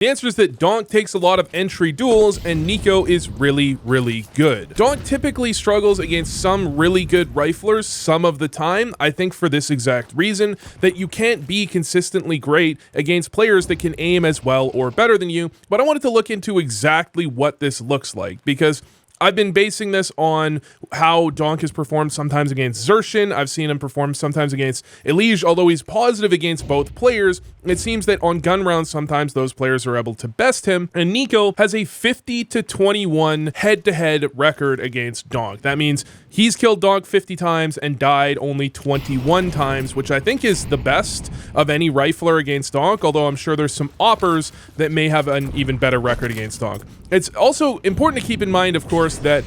The answer is that Donk takes a lot of entry duels and Nico is really, really good. Donk typically struggles against some really good riflers some of the time, I think for this exact reason, that you can't be consistently great against players that can aim as well or better than you, but I wanted to look into exactly what this looks like, because I've been basing this on how Donk has performed sometimes against Xerxin. I've seen him perform sometimes against Elige, although he's positive against both players. It seems that on gun rounds, sometimes those players are able to best him. And Nico has a 50-21 head-to-head record against Donk. That means he's killed Donk 50 times and died only 21 times, which I think is the best of any rifler against Donk, although I'm sure there's some oppers that may have an even better record against Donk. It's also important to keep in mind, of course, that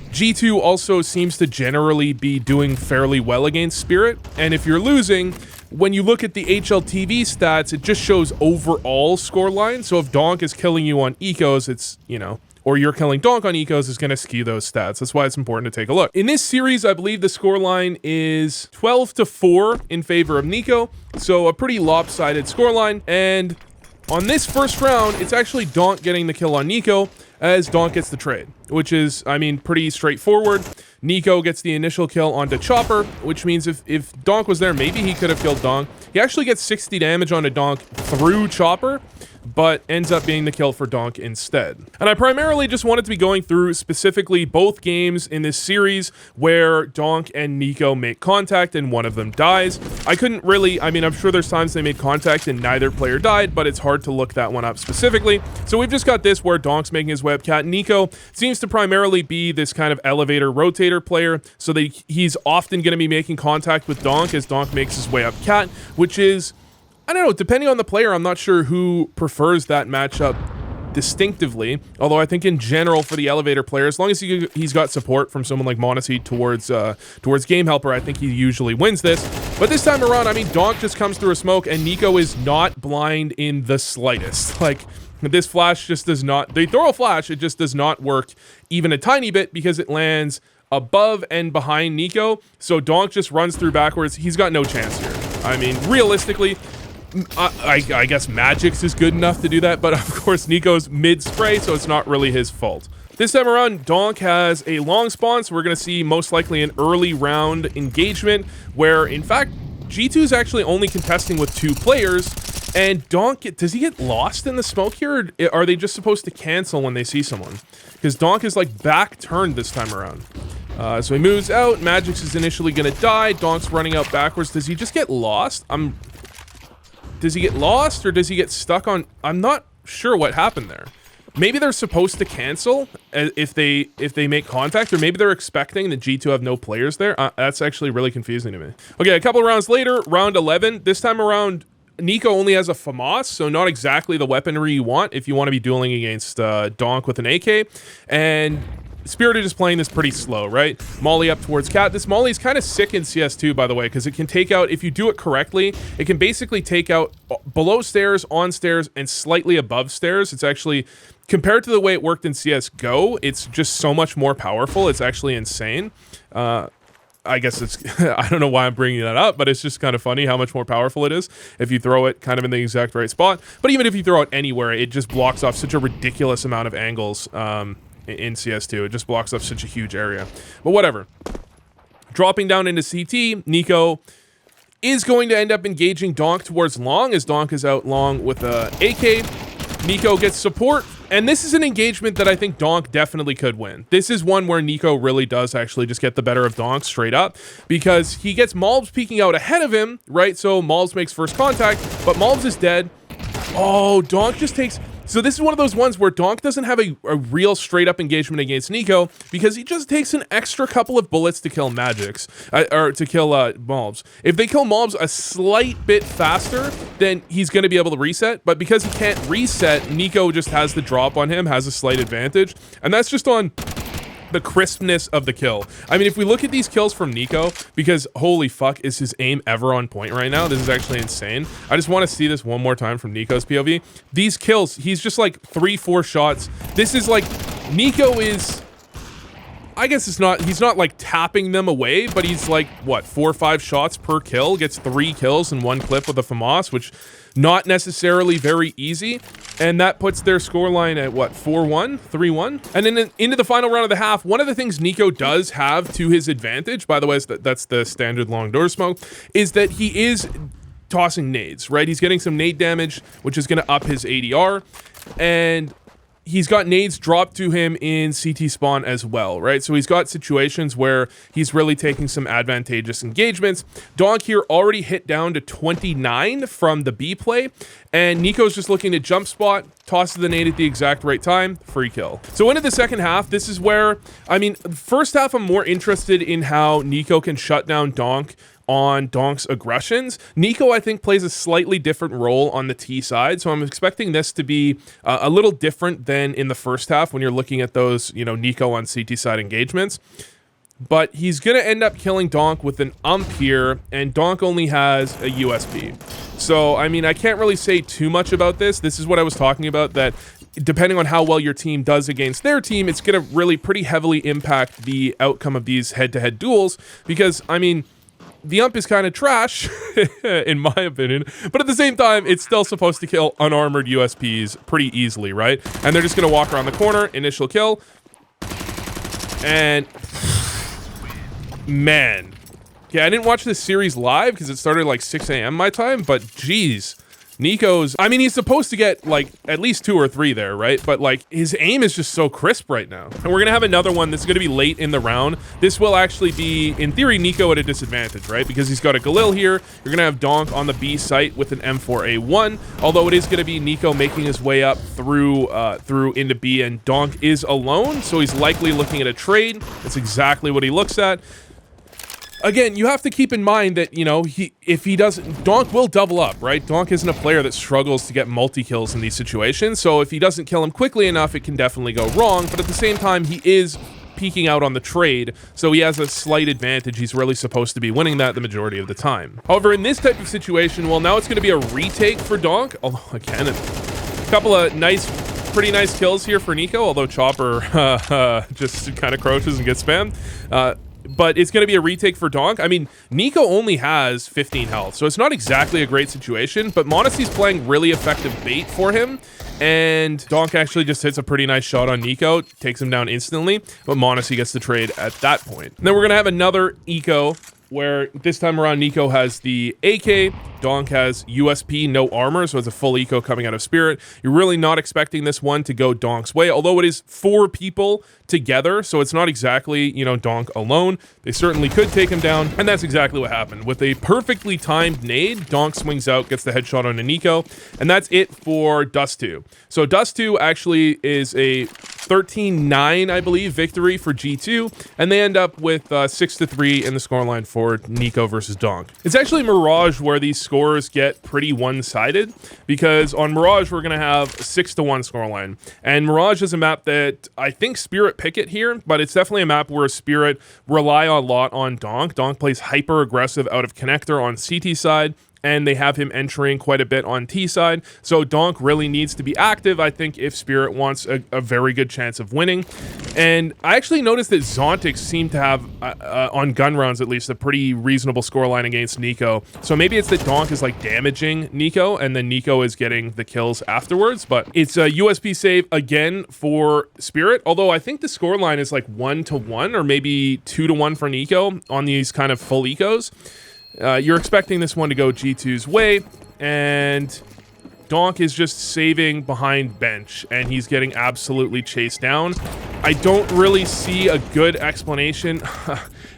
G2 also seems to generally be doing fairly well against Spirit, and if you're losing, when you look at the HLTV stats, it just shows overall scoreline. So if Donk is killing you on ecos, it's, you know, or you're killing Donk on ecos, is going to skew those stats. That's why it's important to take a look. In this series, I believe the scoreline is 12-4 in favor of Nico, so a pretty lopsided scoreline, and on this first round, it's actually Donk getting the kill on Nico, as Donk gets the trade, which is, I mean, pretty straightforward. Nico gets the initial kill onto Chopper, which means if Donk was there, maybe he could have killed Donk. He actually gets 60 damage onto Donk through Chopper, but ends up being the kill for Donk instead. And I primarily just wanted to be going through specifically both games in this series where Donk and Nico make contact and one of them dies. I couldn't really, I mean, I'm sure there's times they made contact and neither player died, but it's hard to look that one up specifically. So we've just got this where Donk's making his way up cat. Nico seems to primarily be this kind of elevator rotator player, so that he's often going to be making contact with Donk as Donk makes his way up cat, which is, I don't know, depending on the player, I'm not sure who prefers that matchup distinctively, although I think in general for the elevator player, as long as he's got support from someone like Monacy towards Game Helper, I think he usually wins this. But this time around, I mean, Donk just comes through a smoke and Nico is not blind in the slightest. Like, this flash just does not, they throw a flash, it just does not work even a tiny bit because it lands above and behind Nico, so Donk just runs through backwards. He's got no chance here. I mean, realistically, I guess Magix is good enough to do that, but of course Nico's mid-spray, so it's not really his fault. This time around, Donk has a long spawn, so we're going to see most likely an early round engagement where, in fact, G2 is actually only contesting with 2 players, and Donk, does he get lost in the smoke here, or are they just supposed to cancel when they see someone? Because Donk is like back-turned this time around. So he moves out, Magix is initially going to die, Donk's running out backwards. Does he just get lost? Does he get lost, or does he get stuck on... I'm not sure what happened there. Maybe they're supposed to cancel if they make contact, or maybe they're expecting that G2 have no players there. That's actually really confusing to me. Okay, a couple of rounds later, round 11. This time around, Nico only has a FAMAS, so not exactly the weaponry you want if you want to be dueling against Donk with an AK. And Spirited is playing this pretty slow, right? Molly up towards cat. This Molly is kind of sick in CS2, by the way, because it can take out, if you do it correctly, it can basically take out below stairs, on stairs, and slightly above stairs. It's actually, compared to the way it worked in CSGO, it's just so much more powerful. It's actually insane. I guess it's, I don't know why I'm bringing that up, but it's just kind of funny how much more powerful it is if you throw it kind of in the exact right spot. But even if you throw it anywhere, it just blocks off such a ridiculous amount of angles in CS2. It just blocks off such a huge area. But whatever. Dropping down into CT, Nico is going to end up engaging Donk towards long, as Donk is out long with a AK. Nico gets support, and this is an engagement that I think Donk definitely could win. This is one where Nico really does actually just get the better of Donk straight up, because he gets Malbs peeking out ahead of him, right? So Malbs makes first contact, but Malbs is dead. Oh, Donk just takes... So this is one of those ones where Donk doesn't have a real straight-up engagement against Nico, because he just takes an extra couple of bullets to kill Magix, or to kill Malbs. If they kill Malbs a slight bit faster, then he's going to be able to reset, but because he can't reset, Nico just has the drop on him, has a slight advantage, and that's just on the crispness of the kill. I mean, if we look at these kills from Nico, because holy fuck, is his aim ever on point right now? This is actually insane. I just want to see this one more time from Nico's POV. These kills, he's just like 3-4 shots. This is like, Nico is I guess it's not, he's not like tapping them away, but he's like, what, 4 or 5 shots per kill, gets 3 kills in one clip with a FAMAS, which not necessarily very easy. And that puts their scoreline at what, 4-1, 3-1? And then into the final round of the half, one of the things Nico does have to his advantage, by the way, that's the standard long door smoke, is that he is tossing nades, right? He's getting some nade damage, which is going to up his ADR. And he's got nades dropped to him in CT spawn as well, right? So he's got situations where he's really taking some advantageous engagements. Donk here already hit down to 29 from the B play, and Nico's just looking to jump spot, tosses the nade at the exact right time, free kill. So into the second half, this is where, I mean, first half I'm more interested in how Nico can shut down Donk on Donk's aggressions. Nico, I think, plays a slightly different role on the T side, so I'm expecting this to be a little different than in the first half when you're looking at those, you know, Nico on CT side engagements. But he's going to end up killing Donk with an ump here, and Donk only has a USP. So, I mean, I can't really say too much about this. This is what I was talking about, that depending on how well your team does against their team, it's going to really pretty heavily impact the outcome of these head-to-head duels, because, I mean, the ump is kind of trash, in my opinion, but at the same time, it's still supposed to kill unarmored USPs pretty easily, right? And they're just going to walk around the corner, initial kill, and man. Yeah, I didn't watch this series live because it started like 6 a.m. my time, but geez. Nico's, I mean, he's supposed to get like at least 2 or 3 there, right? But like his aim is just so crisp right now. And we're gonna have another one that's gonna be late in the round. This will actually be, in theory, Nico at a disadvantage, right? Because he's got a Galil here. You're gonna have Donk on the B site with an M4A1, although it is gonna be Nico making his way up through into B, and Donk is alone, so he's likely looking at a trade. That's exactly what he looks at. Again, you have to keep in mind that, you know, if he doesn't, Donk will double up, right? Donk isn't a player that struggles to get multi-kills in these situations, so if he doesn't kill him quickly enough, it can definitely go wrong, but at the same time, he is peeking out on the trade, so he has a slight advantage. He's really supposed to be winning that the majority of the time. However, in this type of situation, well, now it's going to be a retake for Donk, although, again, a couple of pretty nice kills here for Nico, although Chopper just kind of crouches and gets spammed. But it's going to be a retake for Donk. I mean, Nico only has 15 health, so it's not exactly a great situation, but Monacy's playing really effective bait for him, and Donk actually just hits a pretty nice shot on Nico, takes him down instantly, but Monacy gets the trade at that point. And then we're going to have another eco, where this time around Nico has the AK, Donk has USP, no armor, so it's a full eco coming out of Spirit. You're really not expecting this one to go Donk's way, although it is 4 people together, so it's not exactly, you know, Donk alone. They certainly could take him down, and that's exactly what happened. With a perfectly timed nade, Donk swings out, gets the headshot on Nico, and that's it for Dust 2. So Dust 2 actually is a 13-9, I believe, victory for G2, and they end up with 6-3 in the scoreline for Nico versus Donk. It's actually Mirage where these scores get pretty one-sided, because on Mirage we're going to have a 6-1 scoreline, and Mirage is a map that I think Spirit pick it here, but it's definitely a map where Spirit rely a lot on Donk. Donk plays hyper-aggressive out of connector on CT side, and they have him entering quite a bit on T side, so Donk really needs to be active, I think, if Spirit wants a very good chance of winning. And I actually noticed that Zontix seemed to have, on gun rounds at least, a pretty reasonable scoreline against Nico, so maybe it's that Donk is like damaging Nico, and then Nico is getting the kills afterwards, but it's a USP save again for Spirit, although I think the scoreline is like 1-1, or maybe 2-1 for Nico on these kind of full ecos. You're expecting this one to go G2's way, and Donk is just saving behind bench, and he's getting absolutely chased down. I don't really see a good explanation.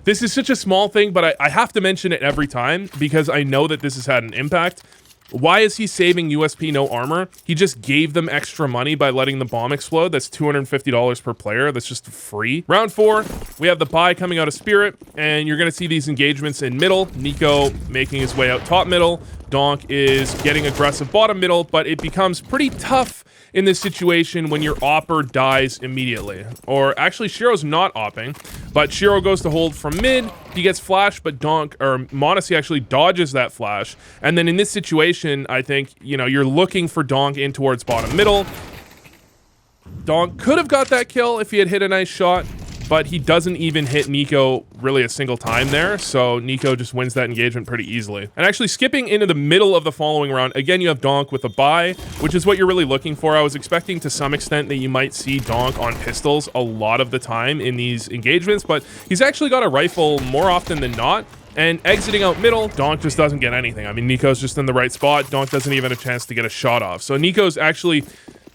This is such a small thing, but I have to mention it every time, because I know that this has had an impact. Why is he saving USP no armor? He just gave them extra money by letting the bomb explode. That's $250 per player. That's just free. Round 4, we have the buy coming out of Spirit, and you're going to see these engagements in middle. Nico making his way out top middle. Donk is getting aggressive bottom middle, but it becomes pretty tough in this situation when your opper dies immediately. Or actually, Shiro's not opping, but Shiro goes to hold from mid. He gets flash, but Monacy actually dodges that flash. And then in this situation, I think, you know, you're looking for Donk in towards bottom middle. Donk could have got that kill if he had hit a nice shot, but he doesn't even hit Nico really a single time there, so Nico just wins that engagement pretty easily. And actually skipping into the middle of the following round, again, you have Donk with a buy, which is what you're really looking for. I was expecting to some extent that you might see Donk on pistols a lot of the time in these engagements, but he's actually got a rifle more often than not. And exiting out middle, Donk just doesn't get anything. I mean, Nico's just in the right spot. Donk doesn't even have a chance to get a shot off. So Nico's actually,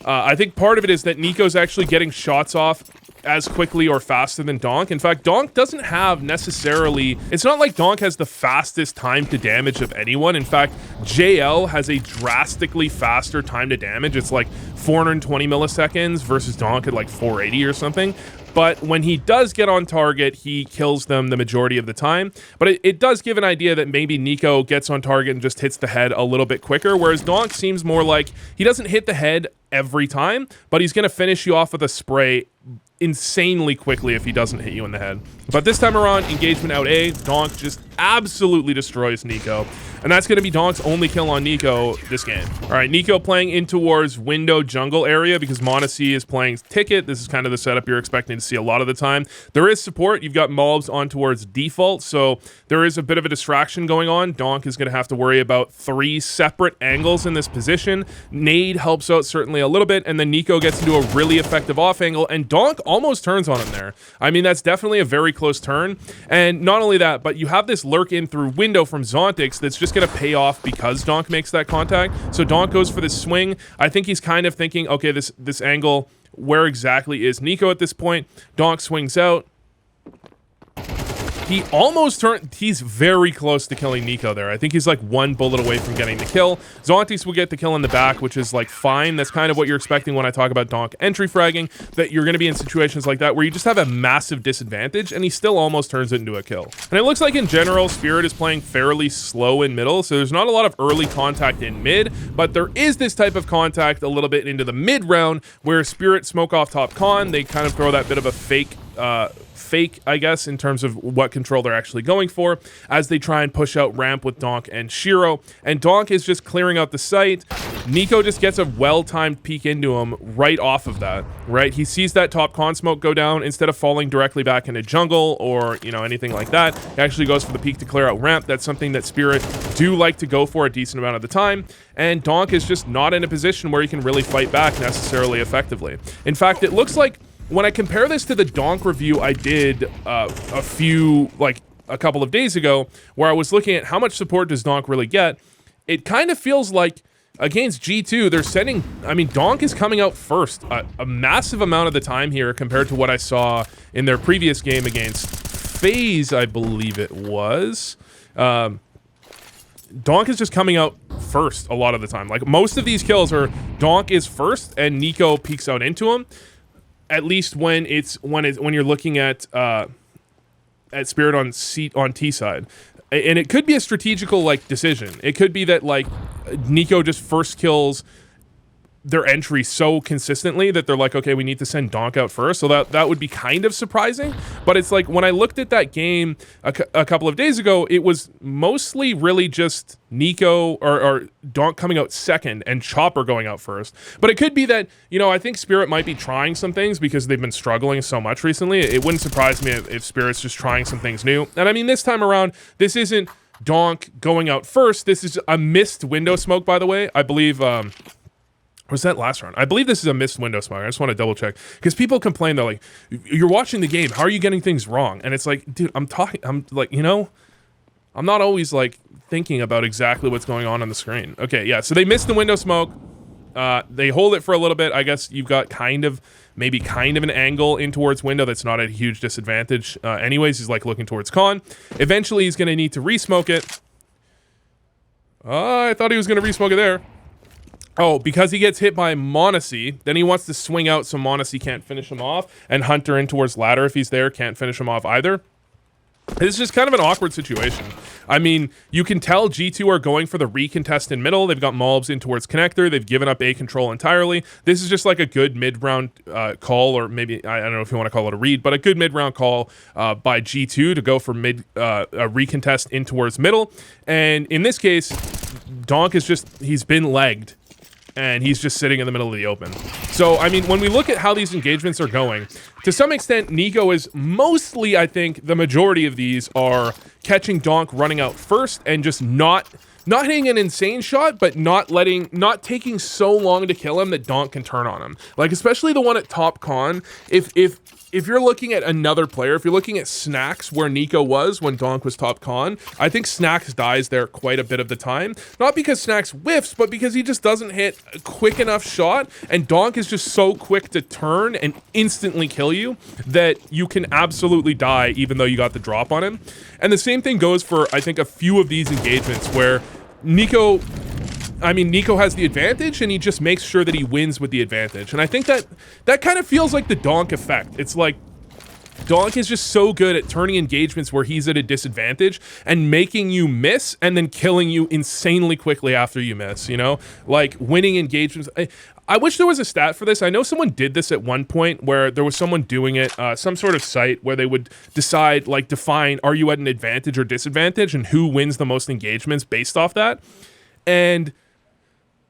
I think part of it is that Nico's actually getting shots off as quickly or faster than Donk. In fact, Donk doesn't have necessarily, it's not like Donk has the fastest time to damage of anyone. In fact, JL has a drastically faster time to damage. It's like 420 milliseconds versus Donk at like 480 or something. But when he does get on target, he kills them the majority of the time. But it does give an idea that maybe Nico gets on target and just hits the head a little bit quicker, whereas Donk seems more like he doesn't hit the head every time, but he's going to finish you off with a spray insanely quickly if he doesn't hit you in the head. But this time around, engagement out A, Donk just absolutely destroys Nico. And that's going to be Donk's only kill on Nico this game. All right, Nico playing in towards window jungle area because Monacy is playing Ticket. This is kind of the setup you're expecting to see a lot of the time. There is support. You've got mobs on towards default, so there is a bit of a distraction going on. Donk is going to have to worry about 3 separate angles in this position. Nade helps out certainly a little bit, and then Nico gets into a really effective off angle, and Donk almost turns on him there. I mean, that's definitely a very close turn. And not only that, but you have this lurk in through window from Zontix that's just going to pay off because Donk makes that contact. So Donk goes for this swing. I think he's kind of thinking, okay, this angle, where exactly is Nico at this point? Donk swings out. He almost turned, he's very close to killing Nico there. I think he's like 1 bullet away from getting the kill. Zontis will get the kill in the back, which is like fine. That's kind of what you're expecting when I talk about Donk entry fragging, that you're going to be in situations like that where you just have a massive disadvantage, and he still almost turns it into a kill. And it looks like in general, Spirit is playing fairly slow in middle, so there's not a lot of early contact in mid, but there is this type of contact a little bit into the mid round where Spirit smoke off top con. They kind of throw that bit of a fake, I guess, in terms of what control they're actually going for as they try and push out ramp with Donk and Shiro. And Donk is just clearing out the site. Nico just gets a well-timed peek into him right off of that, right? He sees that top con smoke go down. Instead of falling directly back into jungle or, you know, anything like that, he actually goes for the peek to clear out ramp. That's something that Spirit do like to go for a decent amount of the time. And Donk is just not in a position where he can really fight back necessarily effectively. In fact, it looks like when I compare this to the Donk review I did a couple of days ago, where I was looking at how much support does Donk really get, it kind of feels like against G2, they're sending, I mean, Donk is coming out first a massive amount of the time here compared to what I saw in their previous game against FaZe, I believe it was. Donk is just coming out first a lot of the time. Like, most of these kills are Donk is first and Nico peeks out into him. At least when you're looking at Spirit on T side, and it could be a strategical like decision. It could be that like Nico just first kills their entry so consistently that they're like, okay, we need to send Donk out first. So that would be kind of surprising. But it's like when I looked at that game a couple of days ago, it was mostly really just Nico or Donk coming out second and Chopper going out first. But it could be that, you know, I think Spirit might be trying some things because they've been struggling so much recently. It wouldn't surprise me if Spirit's just trying some things new. And I mean, this time around, this isn't Donk going out first. This is a missed window smoke, by the way. I believe... was that last round? I believe this is a missed window smoke. I just want to double check. Because people complain, they're like, you're watching the game, how are you getting things wrong? And it's like, dude, I'm like, you know, I'm not always like thinking about exactly what's going on the screen. Okay, yeah, so they missed the window smoke. They hold it for a little bit. I guess you've got maybe kind of an angle in towards window that's not at a huge disadvantage. Anyways, he's like looking towards con. Eventually, he's going to need to re-smoke it. I thought he was going to re-smoke it there. Oh, because he gets hit by Monacy, then he wants to swing out so Monacy can't finish him off, and Hunter in towards ladder, if he's there, can't finish him off either. It's just kind of an awkward situation. I mean, you can tell G2 are going for the recontest in middle. They've got mobs in towards connector. They've given up A control entirely. This is just like a good mid-round call, or maybe, I don't know if you want to call it a read, but a good mid-round call by G2 to go for a recontest in towards middle. And in this case, Donk is just, he's been legged. and he's just sitting in the middle of the open. So, I mean, when we look at how these engagements are going, to some extent, Nico is mostly, I think, the majority of these are catching Donk running out first and just not hitting an insane shot, but not taking so long to kill him that Donk can turn on him. Like, especially the one at top con, if you're looking at another player, if you're looking at Snacks where Nico was when Donk was top con, I think Snacks dies there quite a bit of the time. Not because Snacks whiffs, but because he just doesn't hit a quick enough shot, and Donk is just so quick to turn and instantly kill you that you can absolutely die even though you got the drop on him. And the same thing goes for, I think, a few of these engagements where Nico has the advantage, and he just makes sure that he wins with the advantage. And I think that kind of feels like the Donk effect. It's like Donk is just so good at turning engagements where he's at a disadvantage and making you miss and then killing you insanely quickly after you miss, you know? Like, winning engagements. I wish there was a stat for this. I know someone did this at one point where there was someone doing it, some sort of site where they would decide, like, define, are you at an advantage or disadvantage, and who wins the most engagements based off that. And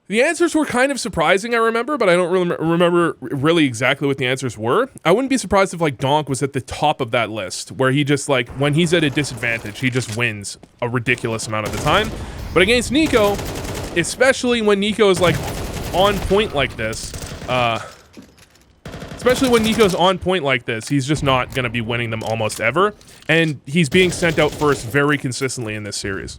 the answers were kind of surprising, I remember, but I don't remember really exactly what the answers were. I wouldn't be surprised if, like, Donk was at the top of that list, where he just, like, when he's at a disadvantage, he just wins a ridiculous amount of the time. But against Nico, especially when Nico is, like, on point like this, he's just not going to be winning them almost ever. And he's being sent out first very consistently in this series.